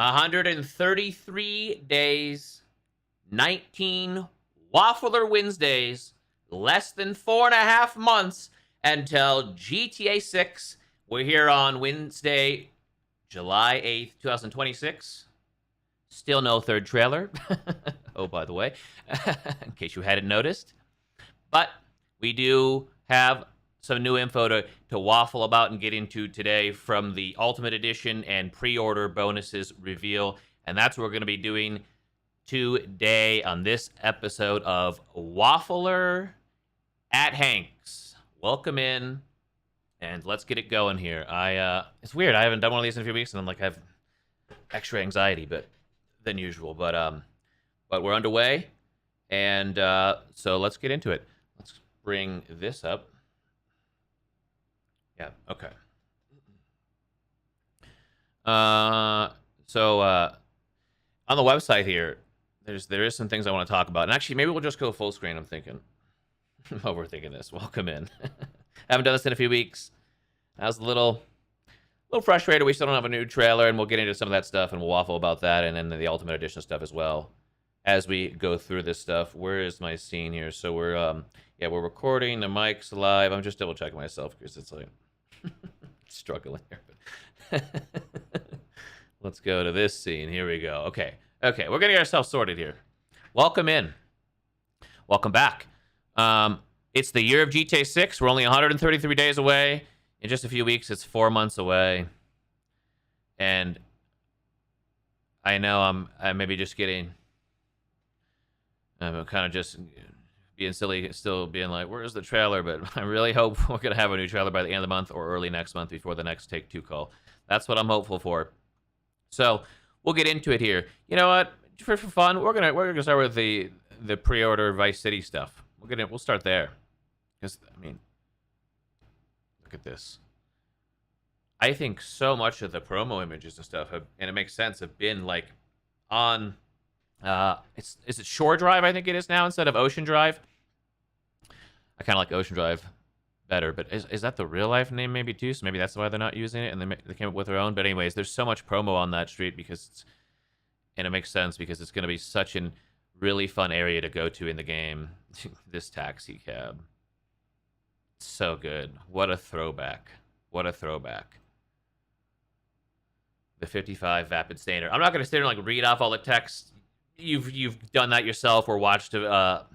133 days, 19 Waffler Wednesdays, less than 4.5 months until GTA 6. We're here on Wednesday, July 8th, 2026. Still no third trailer. Oh, by the way, in case you hadn't noticed. But we do have some new info to waffle about and get into today from the Ultimate Edition and pre-order bonuses reveal. And that's what we're going to be doing today on this episode of WAFFLER at HANKS. Welcome in, and let's get it going here. It's weird. I haven't done one of these in a few weeks, and I'm like, I have extra anxiety than usual. But we're underway, and so let's get into it. Let's bring this up. Yeah, okay. So on the website here, there is some things I want to talk about. And actually, maybe we'll just go full screen, I'm thinking. I'm overthinking this. Welcome in. Haven't done this in a few weeks. I was a little frustrated. We still don't have a new trailer, and we'll get into some of that stuff, and we'll waffle about that, and then the Ultimate Edition stuff as well as we go through this stuff. Where is my scene here? So we're recording. The mic's live. I'm just double checking myself because it's like struggling here. Let's go to this scene. Here we go. Okay, we're gonna get ourselves sorted here. Welcome in. Welcome back. It's the year of GTA 6. We're only 133 days away. In just a few weeks, it's 4 months away. And I know I'm maybe just getting... I'm kind of just being silly, still being like, where's the trailer? But I really hope we're going to have a new trailer by the end of the month or early next month before the next Take-Two call. That's what I'm hopeful for. So we'll get into it here. You know what? For fun, we're gonna start with the pre-order Vice City stuff. We'll start there. Because, I mean, look at this. I think so much of the promo images and stuff and it makes sense, have been like on is it Shore Drive, I think it is now, instead of Ocean Drive. I kind of like Ocean Drive better, but is that the real life name maybe too? So maybe that's why they're not using it, and they came up with their own. But anyways, there's so much promo on that street and it makes sense because it's going to be such a really fun area to go to in the game. This taxi cab. So good. What a throwback. What a throwback. The 55 Vapid Stainer. I'm not going to sit here and like read off all the text. You've done that yourself or watched a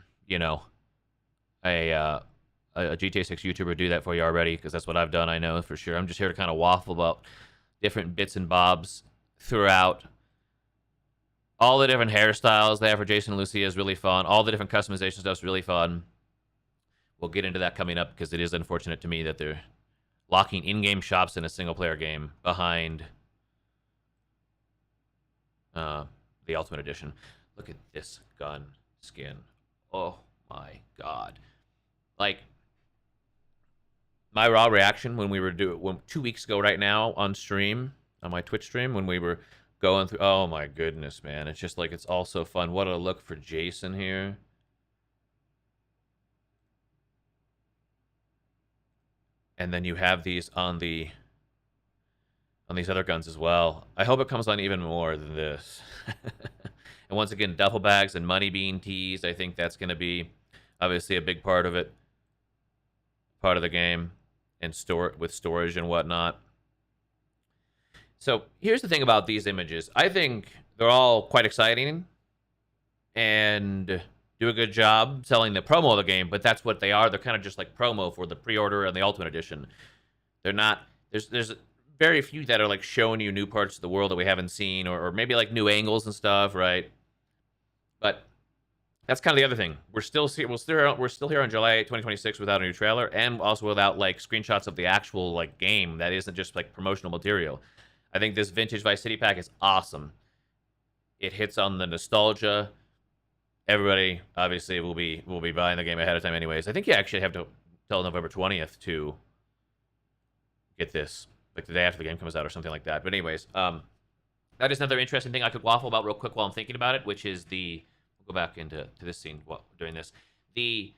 GTA 6 YouTuber do that for you already, because that's what I've done, I know for sure. I'm just here to kind of waffle about different bits and bobs throughout. All the different hairstyles they have for Jason and Lucia is really fun. All the different customization stuff is really fun. We'll get into that coming up, because it is unfortunate to me that they're locking in-game shops in a single-player game behind the Ultimate Edition. Look at this gun skin. Oh my god. Like, my raw reaction when we were 2 weeks ago right now on stream, on my Twitch stream, when we were going through, oh my goodness, man. It's just like, it's all so fun. What a look for Jason here. And then you have these on these other guns as well. I hope it comes on even more than this. And once again, duffel bags and money being teased. I think that's going to be obviously a big part of it. Part of the game. And with storage and whatnot. So here's the thing about these images. I think they're all quite exciting. And do a good job selling the promo of the game. But that's what they are. They're kind of just like promo for the pre-order and the Ultimate Edition. They're not... There's very few that are like showing you new parts of the world that we haven't seen, or maybe like new angles and stuff, right? But that's kind of the other thing. We're still here on July 8, 2026 without a new trailer, and also without like screenshots of the actual like game that isn't just like promotional material. I think this vintage Vice City pack is awesome. It hits on the nostalgia. Everybody obviously will be buying the game ahead of time anyways. I think you actually have to till November 20th to get this, like the day after the game comes out or something like that. But anyways, that is another interesting thing I could waffle about real quick while I'm thinking about it, which is we'll go back into this scene while doing this. The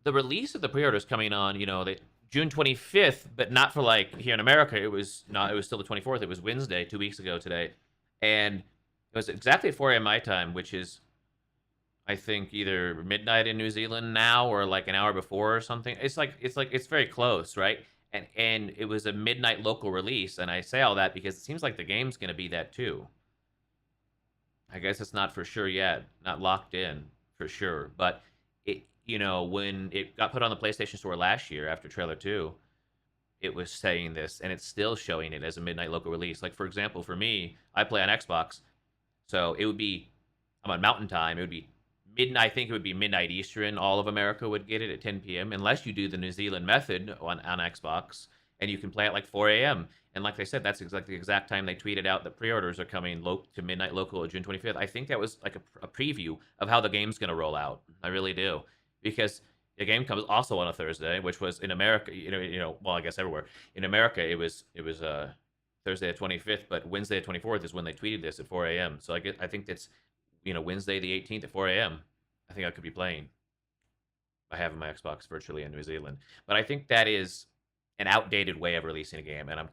release of the pre-order is coming on, June 25th, but not for like here in America. It was still the 24th. It was Wednesday, 2 weeks ago today. And it was exactly at 4 a.m. my time, which is I think either midnight in New Zealand now or like an hour before or something. It's very close, right? And it was a midnight local release, and I say all that because it seems like the game's going to be that too. I guess it's not for sure yet, not locked in for sure, but when it got put on the PlayStation Store last year after trailer 2, it was saying this, and it's still showing it as a midnight local release. Like, for example, for me, I play on Xbox, so it would be, I'm on Mountain Time, it would be midnight. I think it would be midnight Eastern. All of America would get it at 10 p.m. unless you do the New Zealand method on Xbox, and you can play at like 4 a.m. And like they said, that's exactly the exact time they tweeted out that pre-orders are coming to midnight local on June 25th. I think that was like a preview of how the game's going to roll out. I really do, because the game comes also on a Thursday, which was in America. Well, I guess everywhere in America it was Thursday the 25th, but Wednesday the 24th is when they tweeted this at 4 a.m. So I think that's Wednesday the 18th at 4 a.m. I think I could be playing. I have my Xbox virtually in New Zealand, but I think that is an outdated way of releasing a game, and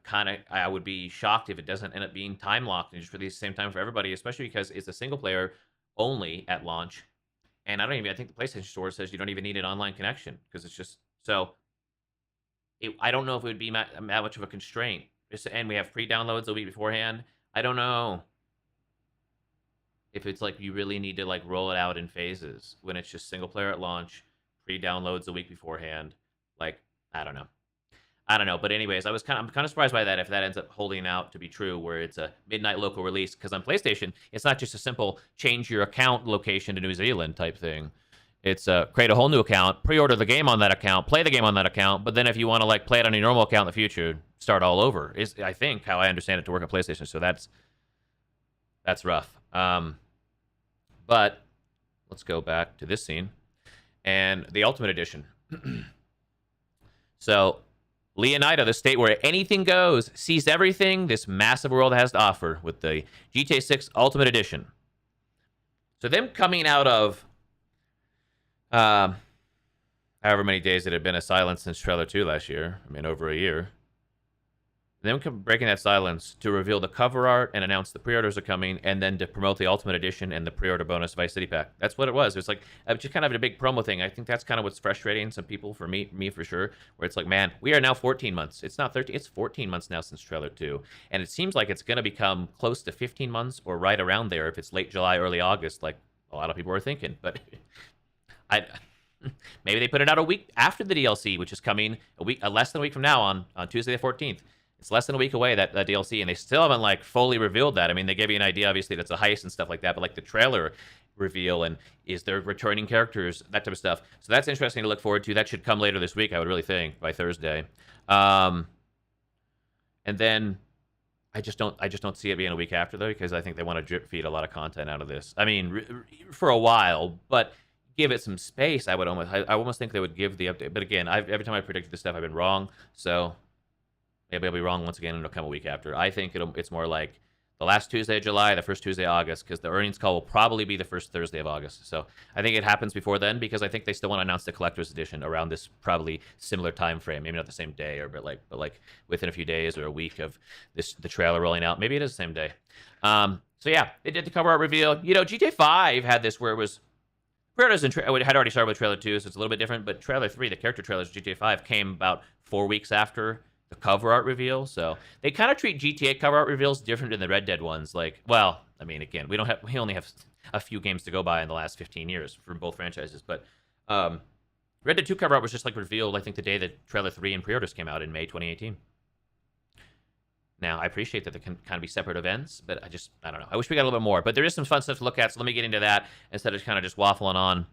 I would be shocked if it doesn't end up being time locked and just release the same time for everybody, especially because it's a single player only at launch, and I think the PlayStation Store says you don't even need an online connection because it's just so. I don't know if it would be that much of a constraint. And we have pre-downloads a week beforehand. I don't know if it's like you really need to like roll it out in phases when it's just single player at launch, pre-downloads a week beforehand. Like, I don't know. But anyways, I'm kind of surprised by that if that ends up holding out to be true, where it's a midnight local release. Because on PlayStation, it's not just a simple change your account location to New Zealand type thing. It's create a whole new account, pre-order the game on that account, play the game on that account, but then if you want to like play it on your normal account in the future, start all over. Is I think how I understand it to work on PlayStation. So that's rough. But let's go back to this scene and the Ultimate Edition. So Leonida, the state where anything goes, sees everything this massive world has to offer with the GTA 6 Ultimate Edition. So them coming out of however many days it had been a silence since trailer 2 last year. I mean, over a year. Them breaking that silence to reveal the cover art and announce the pre-orders are coming, and then to promote the Ultimate Edition and the pre-order bonus Vice City Pack. That's what it was. It was like just kind of a big promo thing. I think that's kind of what's frustrating some people, for me for sure, where it's like, man, we are now 14 months. It's not 13. It's 14 months now since trailer 2. And it seems like it's going to become close to 15 months or right around there if it's late July, early August, like a lot of people are thinking. But maybe they put it out a week after the DLC, which is coming less than a week from now on Tuesday the 14th. It's less than a week away, that DLC, and they still haven't like fully revealed that. I mean, they gave you an idea, obviously, that's a heist and stuff like that, but like the trailer reveal and is there returning characters, that type of stuff. So that's interesting to look forward to. That should come later this week, I would really think, by Thursday. And then I just don't see it being a week after, though, because I think they want to drip feed a lot of content out of this. I mean, for a while, but give it some space. I almost think they would give the update. But again, every time I predicted this stuff, I've been wrong. So maybe I'll be wrong once again, and it'll come a week after. I think it's more like the last Tuesday of July, the first Tuesday of August, because the earnings call will probably be the first Thursday of August. So I think it happens before then, because I think they still want to announce the collector's edition around this probably similar time frame. Maybe not the same day, but like within a few days or a week of the trailer rolling out. Maybe it is the same day. So yeah, they did the cover art reveal. GTA 5 had this where it was pre-orders had already started with trailer 2, so it's a little bit different. But trailer 3, the character trailers of GTA 5, came about 4 weeks after the cover art reveal. So they kind of treat GTA cover art reveals different than the Red Dead ones. Like, well, I mean, again, we only have a few games to go by in the last 15 years from both franchises. But Red Dead 2 cover art was just like revealed, I think, the day that trailer 3 and pre-orders came out in May 2018. Now, I appreciate that they can kind of be separate events, but I don't know. I wish we got a little bit more. But there is some fun stuff to look at, so let me get into that instead of kind of just waffling on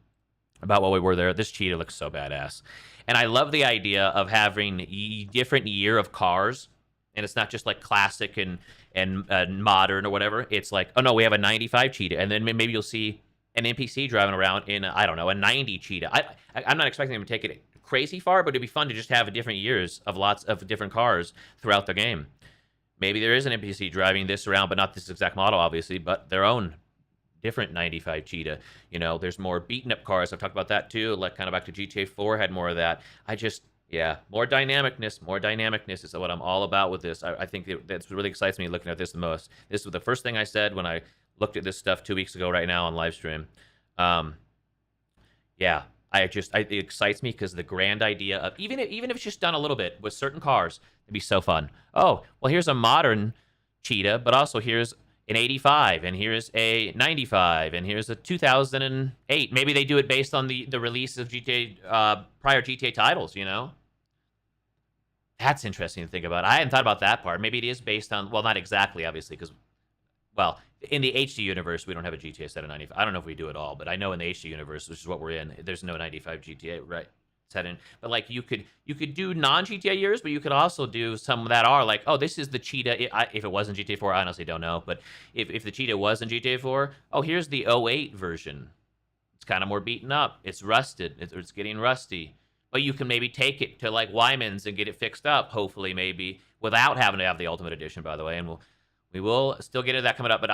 about what we were there. This cheetah looks so badass. And I love the idea of having a different year of cars. And it's not just like classic and modern or whatever. It's like, oh no, we have a 95 cheetah. And then maybe you'll see an NPC driving around in, I don't know, a 90 cheetah. I'm not expecting them to take it crazy far, but it'd be fun to just have different years of lots of different cars throughout the game. Maybe there is an NPC driving this around, but not this exact model, obviously, but their own different 95 cheetah. There's more beaten up cars. I've talked about that too. Like kind of back to GTA 4 had more of that. Yeah, more dynamicness. More dynamicness is what I'm all about with this. I think that's what really excites me looking at this the most. This was the first thing I said when I looked at this stuff 2 weeks ago right now on live stream. Um, yeah, it excites me because the grand idea of even if it's just done a little bit with certain cars, it'd be so fun. Oh, well, here's a modern Cheetah, but also here's an 85, and here's a 95, and here's a 2008. Maybe they do it based on the release of GTA prior GTA titles. That's interesting to think about. I hadn't thought about that part. Maybe it is based on, well, not exactly, obviously, because, well, in the HD universe, we don't have a GTA set of 95. I don't know if we do at all, but I know in the HD universe, which is what we're in, there's no 95 GTA right set in. But like you could do non GTA years, but you could also do some that are like, oh, this is the Cheetah. If it wasn't GTA 4, I honestly don't know. But if the Cheetah was in GTA 4, oh, here's the '08 version. It's kind of more beaten up. It's rusted. It's getting rusty. But you can maybe take it to like Wyman's and get it fixed up, hopefully, maybe, without having to have the Ultimate Edition, by the way. And we will still get into that coming up. But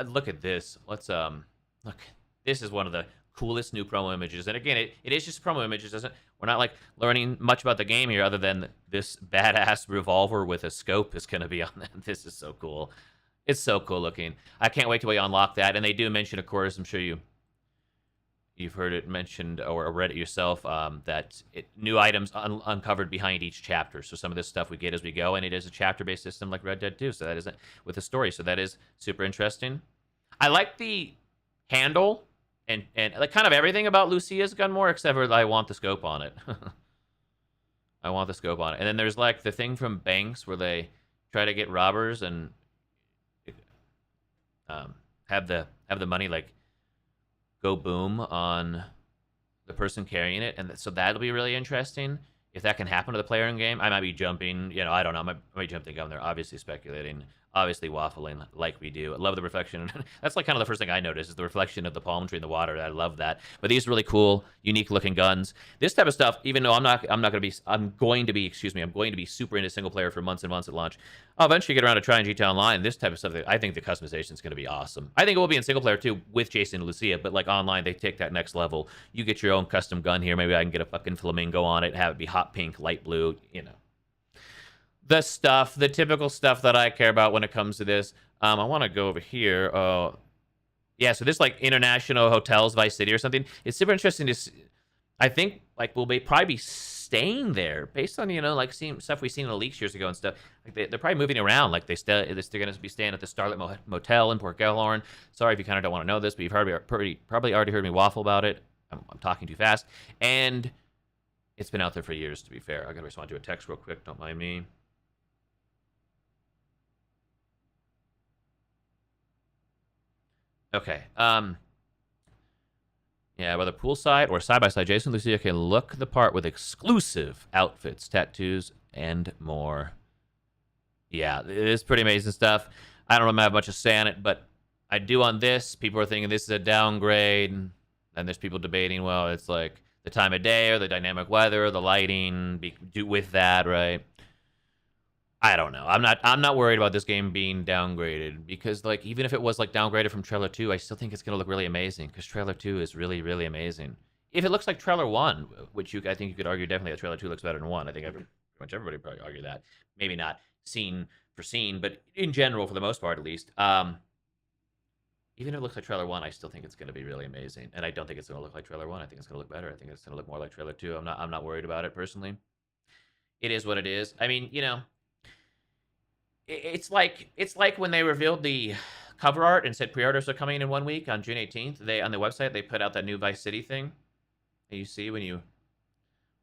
look at this. Look. This is one of the coolest new promo images. And again, it is just promo images, isn't it? We're not like learning much about the game here, other than this badass revolver with a scope is going to be on that. This is so cool. It's so cool looking. I can't wait till we unlock that. And they do mention, of course, I'm sure you've heard it mentioned or read it yourself, that new items uncovered behind each chapter. So some of this stuff we get as we go, and it is a chapter-based system like Red Dead 2, so that isn't with a story. So that is super interesting. I like the handle and like kind of everything about Lucia's gun more, except for I want the scope on it. I want the scope on it. And then there's like the thing from Banks where they try to get robbers and have the money like go boom on the person carrying it, and so that'll be really interesting if that can happen to the player in game. I might be jumping, I don't know. I might jump the gun there. Obviously speculating, obviously waffling like we do. I love the reflection. That's like kind of the first thing I noticed is the reflection of the palm tree in the water. I love that. But these really cool, unique looking guns. This type of stuff, even though I'm going to be super into single player for months and months at launch. I'll eventually get around to trying GTA Online. This type of stuff, I think the customization is going to be awesome. I think it will be in single player too with Jason and Lucia, but like online, they take that next level. You get your own custom gun here. Maybe I can get a fucking flamingo on it, have it be hot pink, light blue, the typical stuff that I care about when it comes to this. I want to go over here. Yeah, so this like International Hotels Vice City or something. It's super interesting to see. I think like we'll probably be staying there based on like seeing stuff we've seen in the leaks years ago and stuff. Like they're probably moving around. Like they're going to be staying at the Starlit Motel in Port Gellhorn. Sorry if you kind of don't want to know this, but you've probably already heard me waffle about it. I'm talking too fast, and it's been out there for years. To be fair, I gotta respond to a text real quick. Don't mind me. Okay. Yeah, whether poolside or side-by-side, Jason and Lucia can look the part with exclusive outfits, tattoos, and more. Yeah, it is pretty amazing stuff. I don't have much to say on it, but I do on this. People are thinking this is a downgrade, and there's people debating, well, it's like the time of day or the dynamic weather or the lighting do with that, right? I don't know. I'm not worried about this game being downgraded because like even if it was like downgraded from Trailer 2, I still think it's gonna look really amazing because Trailer 2 is really, really amazing. If it looks like Trailer 1, which I think you could argue definitely that Trailer 2 looks better than 1. I think pretty much everybody would probably argue that. Maybe not scene for scene, but in general, for the most part at least. Even if it looks like Trailer 1, I still think it's gonna be really amazing. And I don't think it's gonna look like Trailer 1. I think it's gonna look better. I think it's gonna look more like Trailer 2. I'm not worried about it personally. It is what it is. I mean, it's like when they revealed the cover art and said pre-orders are coming in 1 week on June 18th. They on the website they put out that new Vice City thing. And you see when you,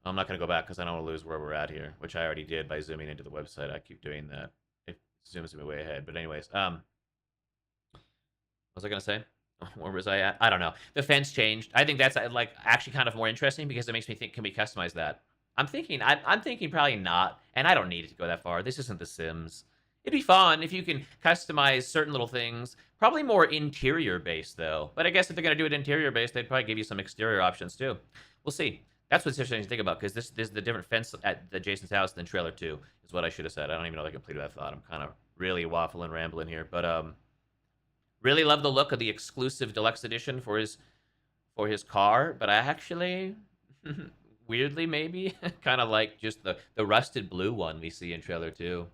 I'm not gonna go back because I don't want to lose where we're at here, which I already did by zooming into the website. I keep doing that. It zooms me way ahead. But anyways, what was I gonna say? Where was I at? I don't know. The fence changed. I think that's like actually kind of more interesting because it makes me think, can we customize that? I'm thinking probably not, and I don't need it to go that far. This isn't The Sims. It'd be fun if you can customize certain little things. Probably more interior based though. But I guess if they're gonna do it interior based, they'd probably give you some exterior options too. We'll see. That's what's interesting to think about because this is the different fence at the Jason's house than Trailer 2 is what I should have said. I don't even know if I completed that thought. I'm kind of really waffling, rambling here, but really love the look of the exclusive deluxe edition for his car. But I actually weirdly, maybe. Kind of like just the rusted blue one we see in trailer 2.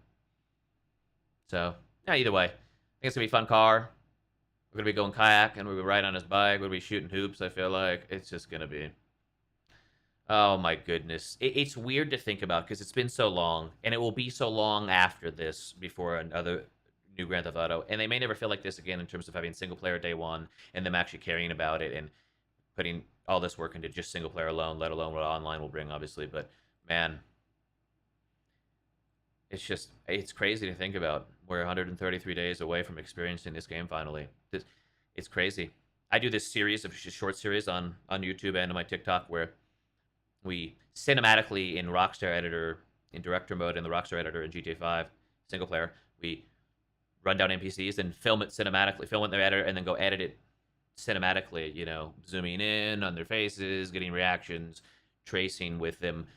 So, yeah, either way. I think it's going to be a fun car. We're going to be going kayak, and we're going to ride on his bike. We're going to be shooting hoops, I feel like. It's just going to be... Oh, my goodness. It's weird to think about because it's been so long, and it will be so long after this before another new Grand Theft Auto. And they may never feel like this again in terms of having single player day one and them actually caring about it and putting all this work into just single player alone, let alone what online will bring, obviously. But, man, it's crazy to think about. We're 133 days away from experiencing this game finally. It's crazy. I do this series of short series on YouTube and on my TikTok where we cinematically in Rockstar Editor, in director mode in the Rockstar Editor in GTA 5, single player, we run down NPCs and film it cinematically, film it in the editor, and then go edit it cinematically, zooming in on their faces, getting reactions, tracing with them,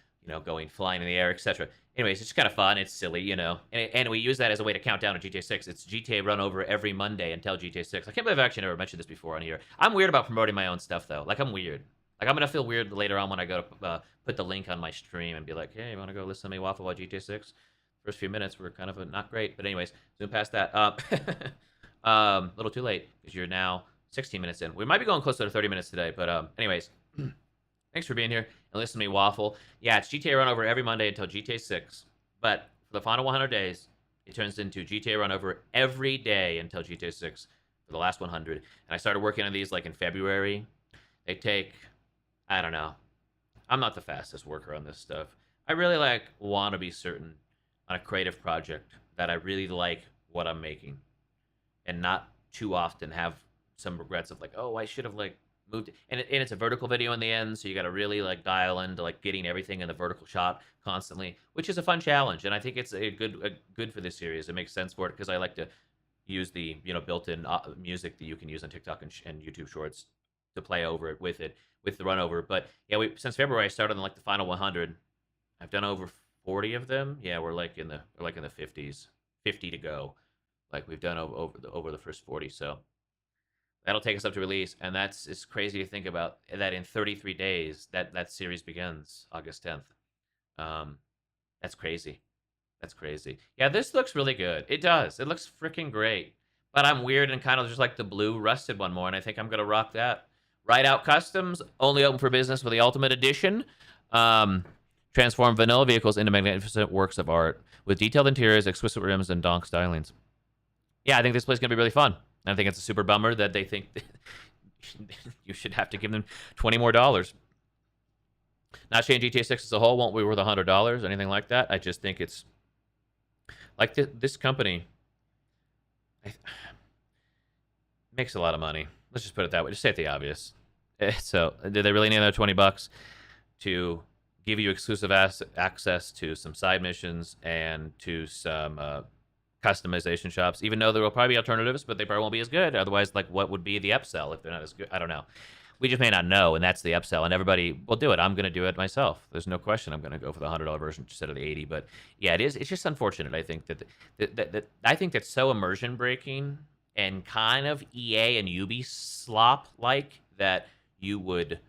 going flying in the air, etc. Anyways, it's just kind of fun. It's silly, and we use that as a way to count down to GTA 6. It's GTA run over every Monday until GTA 6. I can't believe I've actually never mentioned this before on here. I'm weird about promoting my own stuff, though. Like, I'm weird. Like, I'm going to feel weird later on when I go to put the link on my stream and be like, hey, you want to go listen to me waffle about GTA 6? First few minutes were kind of not great. But anyways, zoom past that. A little too late because you're now 16 minutes in. We might be going closer to 30 minutes today. But anyways, thanks for being here and listening to me waffle. Yeah, it's GTA Run Over every Monday until GTA 6. But for the final 100 days, it turns into GTA Run Over every day until GTA 6 for the last 100. And I started working on these like in February. They take... I don't know. I'm not the fastest worker on this stuff. I really want to be certain on a creative project that I really like what I'm making and not too often have some regrets of I should have moved. And it's a vertical video in the end, so you got to really dial into getting everything in the vertical shot constantly, which is a fun challenge. And I think it's a good for this series. It makes sense for it because I like to use the built-in music that you can use on TikTok and YouTube Shorts to play over it with the run over. But yeah, since February I started on the final 100. I've done over 40 of them. Yeah, we're in the 50s, 50 to go. We've done over the first 40. So that'll take us up to release, and it's crazy to think about that in 33 days that series begins August 10th. That's crazy. That's crazy. Yeah, this looks really good. It does. It looks freaking great. But I'm weird and kind of just like the blue rusted one more, and I think I'm gonna rock that. Ride Out Customs, only open for business for the Ultimate Edition. Transform vanilla vehicles into magnificent works of art with detailed interiors, exquisite rims, and donk stylings. Yeah, I think this place is going to be really fun. I think it's a super bummer that they think you should have to give them $20 more. Not saying GTA 6 as a whole won't be worth $100 or anything like that. I just think it's like this company makes a lot of money. Let's just put it that way. Just say it the obvious. So, did they really need another $20 to give you exclusive access to some side missions and to some customization shops? Even though there will probably be alternatives, but they probably won't be as good. Otherwise, what would be the upsell if they're not as good? I don't know. We just may not know, and that's the upsell. And everybody will do it. I'm going to do it myself. There's no question. I'm going to go for the $100 version instead of the $80. But yeah, it is. It's just unfortunate. I think that I think that's so immersion breaking and kind of EA and Ubi slop like that you would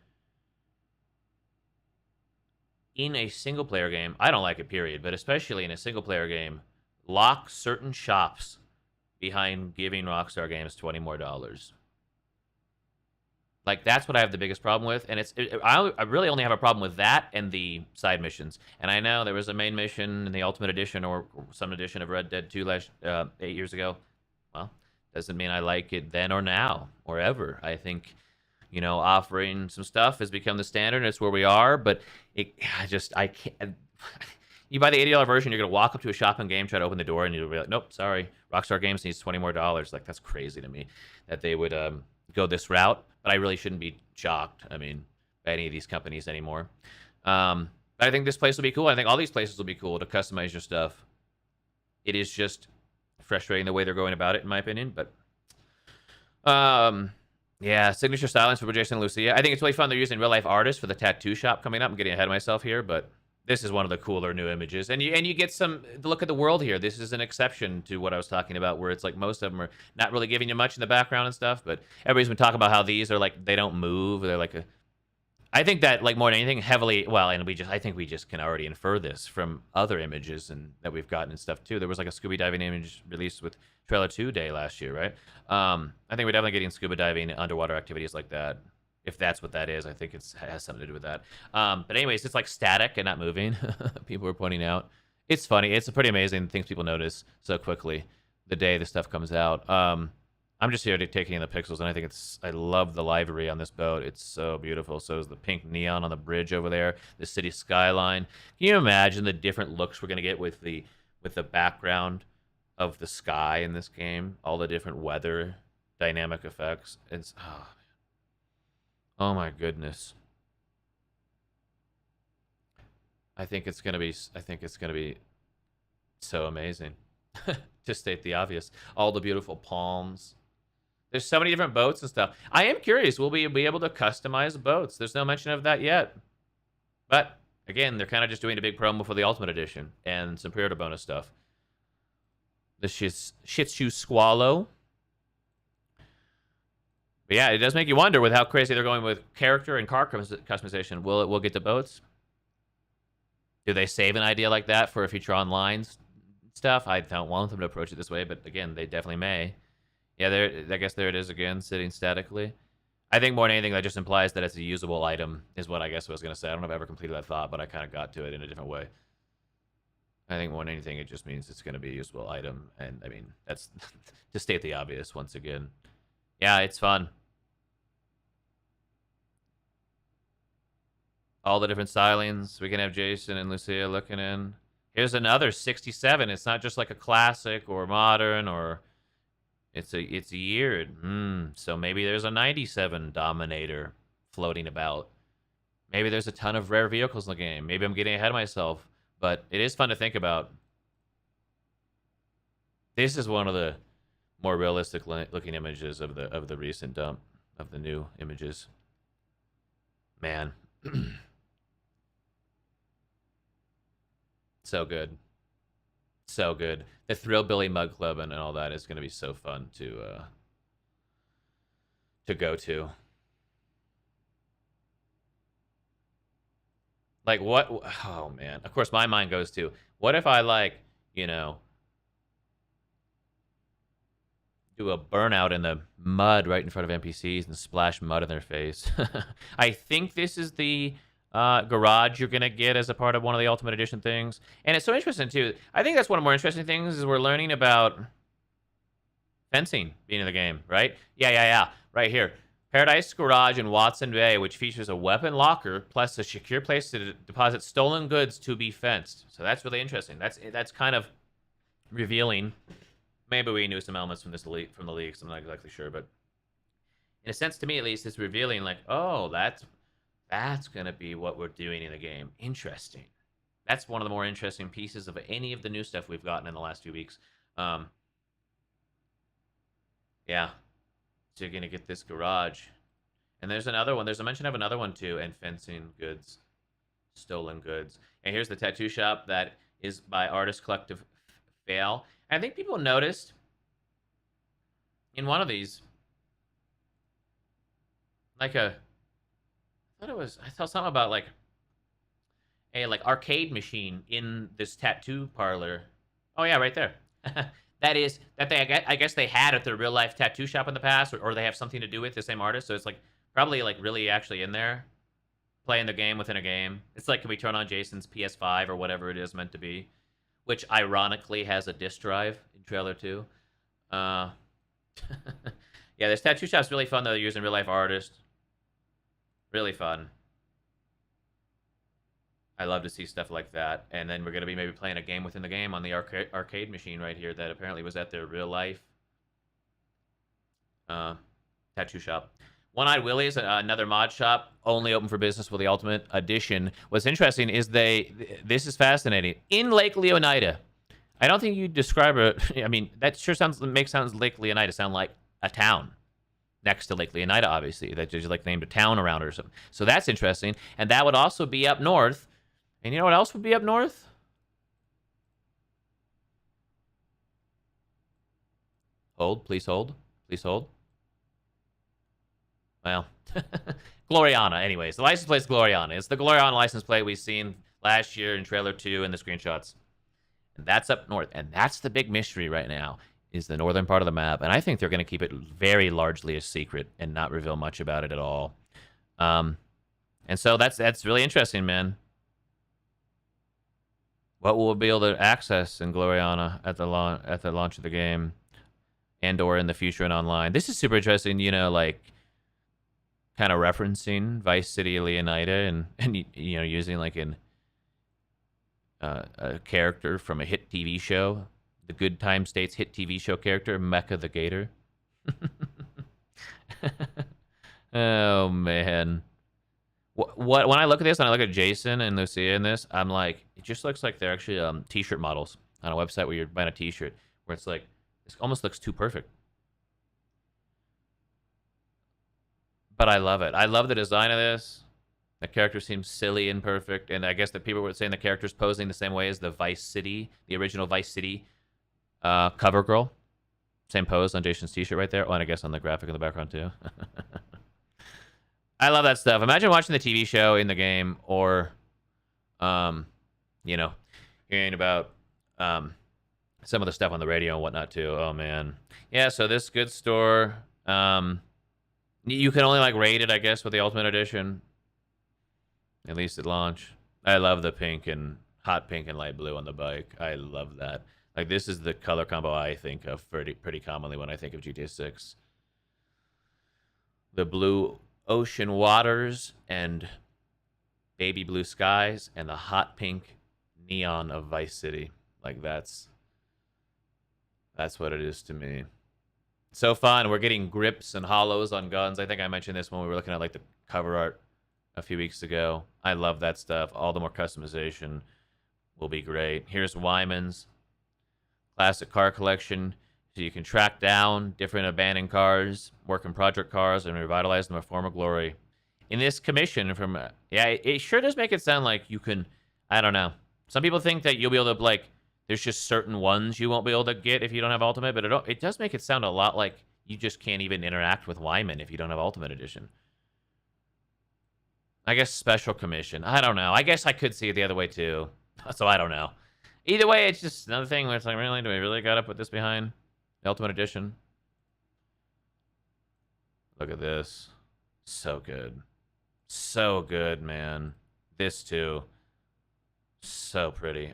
in a single player game. I don't like it, period. But especially in a single player game, lock certain shops behind giving Rockstar Games $20 more. That's what I have the biggest problem with, and I really only have a problem with that and the side missions. And I know there was a main mission in the Ultimate Edition or some edition of Red Dead 2 8 years ago. Well, doesn't mean I like it then or now or ever. I think, offering some stuff has become the standard, and it's where we are. But I can't. You buy the $80 version, you're gonna walk up to a shop in game, try to open the door, and you'll be like, "Nope, sorry, Rockstar Games needs $20 more." That's crazy to me that they would go this route. But I really shouldn't be shocked. I mean, by any of these companies anymore. But I think this place will be cool. I think all these places will be cool to customize your stuff. It is just frustrating the way they're going about it, in my opinion. But yeah, signature stylings for Jason and Lucia. I think it's really fun. They're using real life artists for the tattoo shop coming up. I'm getting ahead of myself here, but this is one of the cooler new images. And you get some look at the world here. This is an exception to what I was talking about, where it's most of them are not really giving you much in the background and stuff. But everybody's been talking about how these are they don't move. They're I think that, like, more than anything, heavily, well, and I think we just can already infer this from other images and that we've gotten and stuff too. There was like a scuba diving image released with Trailer 2 Day last year, right? I think we're definitely getting scuba diving, underwater activities like that. If that's what that is, I think it has something to do with that. But anyways, it's like static and not moving. People are pointing out. It's funny. It's pretty amazing things people notice so quickly the day the stuff comes out. I'm just here to taking in the pixels, and I think I love the livery on this boat. It's so beautiful. So is the pink neon on the bridge over there, the city skyline. Can you imagine the different looks we're gonna get with the background of the sky in this game? All the different weather dynamic effects. It's oh my goodness. I think it's gonna be so amazing. To state the obvious, all the beautiful palms. There's so many different boats and stuff. I am curious, will we be able to customize boats? There's no mention of that yet. But, again, they're kind of just doing a big promo for the Ultimate Edition and some pre-order bonus stuff. The Shih Tzu Squallow. But yeah, it does make you wonder with how crazy they're going with character and car customization. Will get the boats? Do they save an idea like that for a future online stuff? I don't want them to approach it this way, but again, they definitely may. Yeah, I guess there it is again, sitting statically. I think more than anything, that just implies that it's a usable item, is what I guess I was going to say. I don't know if I ever completed that thought, but I kind of got to it in a different way. I think more than anything, it just means it's going to be a usable item. And, I mean, that's to state the obvious once again. Yeah, it's fun. All the different stylings. We can have Jason and Lucia looking in. Here's another 67. It's not just like a classic or modern or... It's yeared. So maybe there's a 97 Dominator floating about. Maybe there's a ton of rare vehicles in the game. Maybe I'm getting ahead of myself, but it is fun to think about. This is one of the more realistic looking images of the recent dump of the new images. Man, so good. So good. The Thrillbilly Mug Club and all that is going to be so fun to go to. Like, what? Oh, man. Of course, my mind goes to, what if I, like, you know, do a burnout in the mud right in front of NPCs and splash mud in their face? I think this is the... garage you're gonna get as a part of one of the Ultimate Edition things, and it's so interesting too. I think that's one of the more interesting things is we're learning about fencing being in the game, right? Yeah. Right here, Paradise Garage in Watson Bay, which features a weapon locker plus a secure place to deposit stolen goods to be fenced. So that's really interesting. That's kind of revealing. Maybe we knew some elements from the leaks. I'm not exactly sure, but in a sense, to me at least, it's revealing like, oh, that's going to be what we're doing in the game. Interesting. That's one of the more interesting pieces of any of the new stuff we've gotten in the last few weeks. Yeah. So you're going to get this garage. And there's another one. There's a mention of another one, too. And fencing goods. Stolen goods. And here's the tattoo shop that is by Artist Collective Fail. And I think people noticed in one of these, like I saw something about like a arcade machine in this tattoo parlor. Oh yeah, right there. I guess they had at their real life tattoo shop in the past, or they have something to do with the same artist. So it's like probably like really actually in there, playing the game within a game. It's like, can we turn on Jason's PS5 or whatever it is meant to be, which ironically has a disc drive in trailer 2. Yeah, this tattoo shop's really fun though. They're using real life artists. Really fun. I love to see stuff like that. And then we're going to be maybe playing a game within the game on the arcade machine right here that apparently was at their real life tattoo shop. One-Eyed Willie's, another mod shop, only open for business with the Ultimate Edition. What's interesting is this is fascinating. In Lake Leonida. I don't think you describe it. I mean, that sure makes Lake Leonida sound like a town. Next to Lake Leonida, obviously, that just like named a town around it or something. So that's interesting, and that would also be up north. And you know what else would be up north? Hold, please hold, please hold. Well, Gloriana, anyways. The license plate's Gloriana. It's the Gloriana license plate we've seen last year in trailer 2 and the screenshots. And that's up north. And that's the big mystery right now, is the northern part of the map. And I think they're going to keep it very largely a secret and not reveal much about it at all. And so that's really interesting, man. What will we be able to access in Gloriana at the launch of the game, and or in the future and online? This is super interesting. You know, like kind of referencing Vice City Leonida and you know, using like a character from a hit TV show, the Good Time States hit TV show character, Mecha the Gator. Oh man. What when I look at this, when I look at Jason and Lucia in this, I'm like, it just looks like they're actually t-shirt models on a website where you're buying a t-shirt, where it's like, this almost looks too perfect. But I love it. I love the design of this. The character seems silly and perfect, and I guess that people were saying the character's posing the same way as the Vice City, the original Vice City cover girl. Same pose on Jason's t-shirt right there. Oh, and I guess on the graphic in the background too. I love that stuff. Imagine watching the TV show in the game, or, you know, hearing about some of the stuff on the radio and whatnot too. Oh man, yeah. So this good store, you can only like rate it, I guess, with the Ultimate Edition, at least at launch. I love the pink and hot pink and light blue on the bike. I love that. Like, this is the color combo I think of pretty commonly when I think of GTA 6. The blue ocean waters and baby blue skies and the hot pink neon of Vice City. Like, that's what it is to me. So fun. We're getting grips and hollows on guns. I think I mentioned this when we were looking at like the cover art a few weeks ago. I love that stuff. All the more customization will be great. Here's Wyman's classic car collection. So you can track down different abandoned cars, work in project cars, and revitalize them to former glory. In this commission from, yeah, it sure does make it sound like you can, I don't know. Some people think that you'll be able to, like, there's just certain ones you won't be able to get if you don't have Ultimate, but it does make it sound a lot like you just can't even interact with Wyman if you don't have Ultimate Edition. I guess special commission. I don't know. I guess I could see it the other way too. So I don't know. Either way, it's just another thing where it's like, really, do we really gotta put this behind the Ultimate Edition? Look at this. So good. So good, man. This too. So pretty.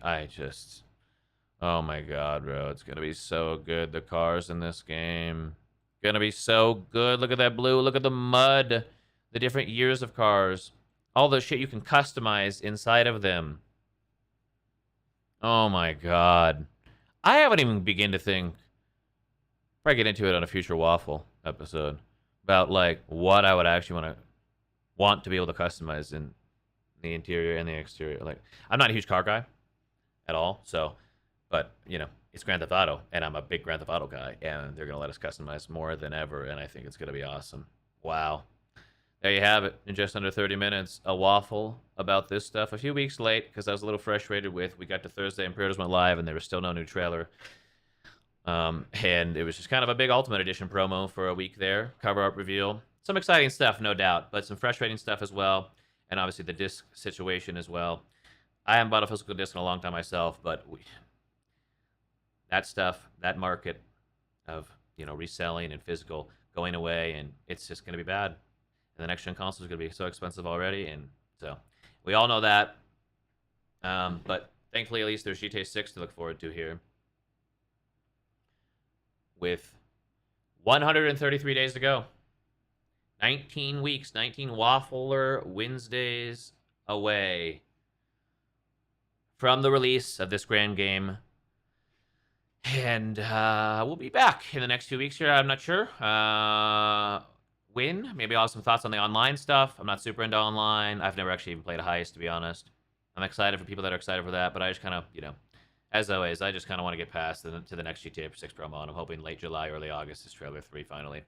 Oh my god, bro. It's gonna be so good. The cars in this game. Gonna be so good. Look at that blue. Look at the mud. The different years of cars. All the shit you can customize inside of them. Oh my god. I haven't even begun to think. Probably get into it on a future Waffle episode. About like what I would actually want to be able to customize in the interior and the exterior. Like, I'm not a huge car guy at all, so, but you know, it's Grand Theft Auto, and I'm a big Grand Theft Auto guy, and they're gonna let us customize more than ever, and I think it's gonna be awesome. Wow. There you have it, in just under 30 minutes, a waffle about this stuff. A few weeks late, because I was a little frustrated with, we got to Thursday and pre-orders went live, and there was still no new trailer. And it was just kind of a big Ultimate Edition promo for a week there. Cover art reveal. Some exciting stuff, no doubt, but some frustrating stuff as well. And obviously the disc situation as well. I haven't bought a physical disc in a long time myself, but that stuff, that market of, you know, reselling and physical going away, and it's just going to be bad. And the next-gen console is going to be so expensive already, and so we all know that. But thankfully, at least there's GTA 6 to look forward to here. With 133 days to go. 19 weeks, 19 Waffler Wednesdays away from the release of this grand game. And we'll be back in the next 2 weeks here. I'm not sure when. Maybe I'll have some thoughts on the online stuff. I'm not super into online. I've never actually even played a heist, to be honest. I'm excited for people that are excited for that, but I just kind of, you know, as always, I just kind of want to get past to the next GTA 6 promo, and I'm hoping late July, early August is trailer 3 finally.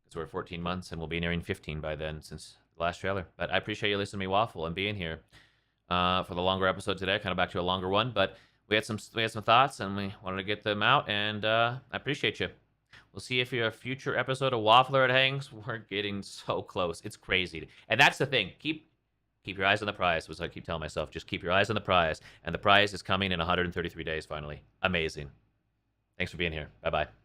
Because we're 14 months, and we'll be nearing 15 by then since the last trailer. But I appreciate you listening to me waffle and being here for the longer episode today. Kind of back to a longer one, but we had some thoughts, and we wanted to get them out, and I appreciate you. We'll see if you're a future episode of Waffler at Hanks. We're getting so close. It's crazy. And that's the thing. Keep your eyes on the prize, was what I keep telling myself. Just keep your eyes on the prize. And the prize is coming in 133 days, finally. Amazing. Thanks for being here. Bye-bye.